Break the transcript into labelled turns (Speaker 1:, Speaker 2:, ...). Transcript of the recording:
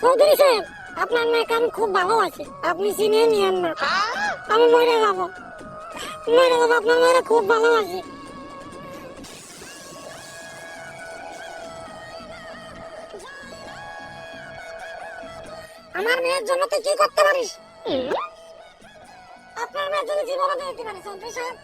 Speaker 1: চৌধুরী সাহেব, আপনার মেয়েকে আমি খুব ভালোবাসি, আপনি চিনিয়ে নিয়েন না। আমি মরে যাবো, আপনার মেয়েরা খুব ভালোবাসি। আমার মেয়ের জন্য তুই কি করতে পারিস? আপনার মেয়ের জন্য জীবনও দিয়ে দিতে পারি চৌধুরী সাহেব।